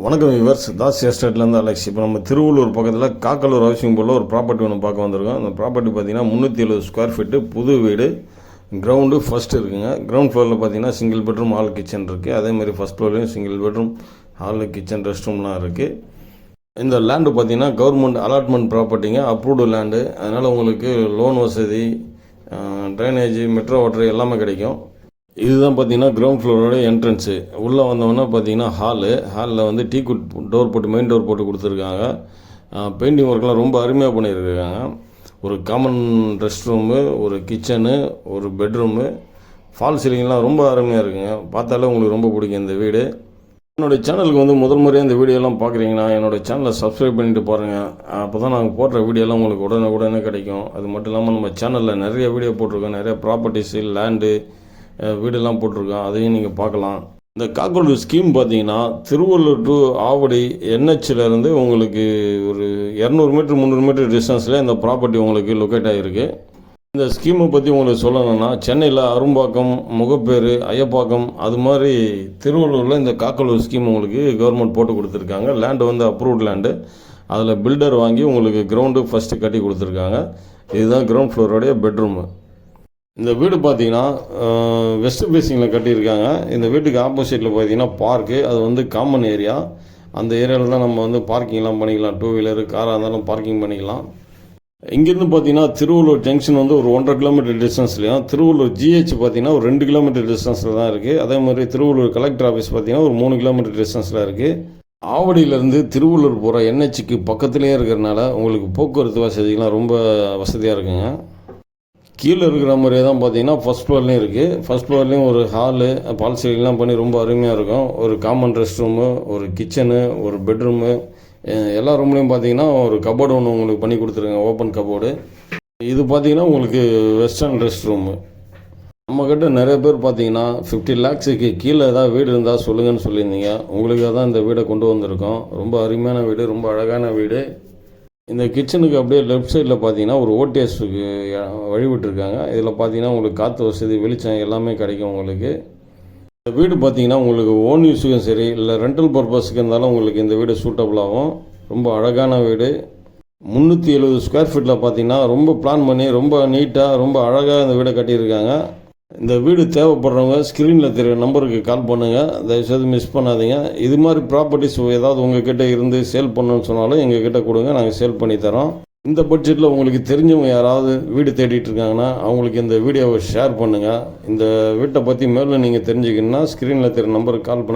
வணக்கம் viewers, Das எஸ்டேட்லேருந்து Alex. இப்போ நம்ம திருவள்ளூர் பக்கத்தில் காக்கலூர் ஹவுசிங் போர்டில் ஒரு ப்ராப்பர்ட்டி ஒன்று பார்க்க வந்திருக்கோம். அந்த ப்ராப்பர்ட்டி பார்த்தீங்கன்னா 370 ஸ்கொயர் ஃபீட்டு, புது வீடு, கிரவுண்டு ஃபஸ்ட்டு இருக்குங்க. கிரவுண்ட் ஃப்ளோரில் பார்த்தீங்கன்னா சிங்கிள் பெட்ரூம் ஹால் கிச்சன் இருக்குது. அதேமாதிரி ஃபஸ்ட் ஃப்ளோர்லேயும் single bedroom hall kitchen rest ரூம்லாம் இருக்குது. இந்த லேண்டு பார்த்தீங்கன்னா கவர்மெண்ட் அலாட்மெண்ட் ப்ராப்பர்ட்டிங்க, அப்ரூவ்டு லேண்டு. அதனால் உங்களுக்கு லோன் வசதி, ட்ரைனேஜ், மெட்ரோ வாட்டர் எல்லாமே கிடைக்கும். இதுதான் பார்த்தீங்கன்னா கிரவுண்ட் ஃப்ளோரோட என்ட்ரன்ஸு. உள்ளே வந்தோன்னா பார்த்தீங்கன்னா ஹாலில் வந்து டீக்குட் டோர் போட்டு, மெயின் டோர் போட்டு கொடுத்துருக்காங்க. பெயிண்டிங் ஒர்க்லாம் ரொம்ப அருமையாக பண்ணியிருக்காங்க. ஒரு காமன் ரெஸ்ட் ரூமு, ஒரு கிச்சனு, ஒரு பெட்ரூமு, ஃபால் சீலிங்லாம் ரொம்ப அருமையாக இருக்குங்க. பார்த்தாலே உங்களுக்கு ரொம்ப பிடிக்கும் இந்த வீடு. என்னோடய சேனலுக்கு வந்து முதல் முறையாக இந்த வீடியோலாம் பார்க்குறீங்கன்னா என்னோடய சேனலை சப்ஸ்கிரைப் பண்ணிட்டு பாருங்கள். அப்போ தான் நாங்கள் போடுற வீடியோலாம் உங்களுக்கு உடனே கிடைக்கும். அது மட்டும் இல்லாமல் நம்ம சேனலில் நிறைய வீடியோ போட்டிருக்கோம். நிறைய ப்ராப்பர்ட்டிஸு, லேண்டு, வீடெல்லாம் போட்டிருக்கோம். அதையும் நீங்கள் பார்க்கலாம். இந்த காக்கலூர் ஸ்கீம் பார்த்தீங்கன்னா திருவள்ளூர் டு ஆவடி என்ஹெச்சிலேருந்து உங்களுக்கு ஒரு 200 மீட்டர் 300 மீட்டர் டிஸ்டன்ஸில் இந்த ப்ராப்பர்ட்டி உங்களுக்கு லொக்கேட் ஆகிருக்கு. இந்த ஸ்கீமை பற்றி உங்களுக்கு சொல்லணும்னா, சென்னையில் அரும்பாக்கம், முகப்பேர், ஐயப்பாக்கம், அது மாதிரி திருவள்ளூரில் இந்த காக்கலூர் ஸ்கீம் உங்களுக்கு கவர்மெண்ட் போட்டு கொடுத்துருக்காங்க. லேண்டு வந்து அப்ரூவ்ட் லேண்டு. அதில் பில்டர் வாங்கி உங்களுக்கு கிரவுண்டு ஃபஸ்ட்டு கட்டி கொடுத்துருக்காங்க. இதுதான் கிரவுண்ட் ஃப்ளோரோடைய பெட்ரூமு. இந்த வீடு பார்த்தீங்கன்னா வெஸ்ட் ஃபேஸிங்கில் கட்டியிருக்காங்க. இந்த வீட்டுக்கு ஆப்போசிட்டில் பார்த்தீங்கன்னா பார்க்கு, அது வந்து காமன் ஏரியா. அந்த ஏரியாவில் தான் நம்ம வந்து பார்க்கிங்லாம் பண்ணிக்கலாம். 2 வீலரு, காராக இருந்தாலும் பார்க்கிங் பண்ணிக்கலாம். இங்கேருந்து பார்த்தீங்கன்னா திருவள்ளூர் ஜங்ஷன் வந்து ஒரு 1.5 கிலோமீட்டர் டிஸ்டன்ஸ்லையும், திருவள்ளூர் ஜிஹெச் பார்த்தீங்கன்னா ஒரு 2 கிலோமீட்டர் டிஸ்டன்ஸில் தான் இருக்குது. அதே மாதிரி திருவள்ளூர் கலெக்டர் ஆஃபீஸ் பார்த்தீங்கன்னா ஒரு 3 கிலோமீட்டர் டிஸ்டன்ஸில் இருக்குது. ஆவடியிலேருந்து திருவள்ளூர் போகிற என்ஹெச்சுக்கு பக்கத்துலேயே இருக்கிறனால உங்களுக்கு போக்குவரத்து வசதிகள்லாம் ரொம்ப வசதியாக இருக்குங்க. கீழே இருக்கிற மாதிரியே தான் பார்த்தீங்கன்னா ஃபஸ்ட் ஃப்ளோர்லேயும் இருக்குது. ஃபஸ்ட் ஃப்ளோர்லேயும் ஒரு ஹாலு, பால் சீலிங்லாம் பண்ணி ரொம்ப அருமையாக இருக்கும். ஒரு காமன் ரெஸ்ட் ரூமு, ஒரு கிச்சனு, ஒரு பெட்ரூமு, எல்லா ரூம்லேயும் பார்த்தீங்கன்னா ஒரு கபோர்டு ஒன்று உங்களுக்கு பண்ணி கொடுத்துருங்க, ஓப்பன் கபோர்டு. இது பார்த்தீங்கன்னா உங்களுக்கு வெஸ்டர்ன் ரெஸ்ட் ரூமு. நம்மக்கிட்ட நிறைய பேர் பார்த்தீங்கன்னா 50 lakhs கீழே ஏதாவது வீடு இருந்தால் சொல்லுங்கன்னு சொல்லியிருந்தீங்க. உங்களுக்காக தான் இந்த வீடை கொண்டு வந்திருக்கோம். ரொம்ப அருமையான வீடு, ரொம்ப அழகான வீடு. இந்த கிச்சனுக்கு அப்படியே லெஃப்ட் சைடில் பார்த்தீங்கன்னா ஒரு ஓடிஎஸ்க்கு வழிவிட்டுருக்காங்க. இதில் பார்த்தீங்கன்னா உங்களுக்கு காற்று வசதி, வெளிச்சம் எல்லாமே கிடைக்கும் உங்களுக்கு. இந்த வீடு பார்த்தீங்கன்னா உங்களுக்கு ஓன் யூஸுக்கும் சரி, இல்லை ரெண்டல் பர்பஸுக்கு இருந்தாலும் உங்களுக்கு இந்த வீடு சூட்டபிள் ஆகும். ரொம்ப அழகான வீடு. 370 ஸ்கொயர் ஃபீட்டில் பார்த்தீங்கன்னா ரொம்ப பிளான் பண்ணி, ரொம்ப நீட்டாக, ரொம்ப அழகாக இந்த வீடை கட்டியிருக்காங்க. இந்த வீடு தேவைப்படுறவங்க ஸ்க்ரீனில் தெரிய நம்பருக்கு கால் பண்ணுங்கள். தயவுசெய்து மிஸ் பண்ணாதீங்க. இது மாதிரி ப்ராப்பர்ட்டிஸ் ஏதாவது உங்கள்கிட்ட இருந்து சேல் பண்ணணும்னு சொன்னாலும் எங்ககிட்ட கொடுங்க, நாங்கள் சேல் பண்ணி தரோம். இந்த பட்ஜெட்டில் உங்களுக்கு தெரிஞ்சவங்க யாராவது வீடு தேடிட்டு இருக்காங்கன்னா அவங்களுக்கு இந்த வீடியோவை ஷேர் பண்ணுங்கள். இந்த வீட்டை பற்றி மேலும் நீங்கள் தெரிஞ்சுக்கணுன்னா ஸ்க்ரீனில் தெரிய நம்பருக்கு கால் பண்ணுங்கள்.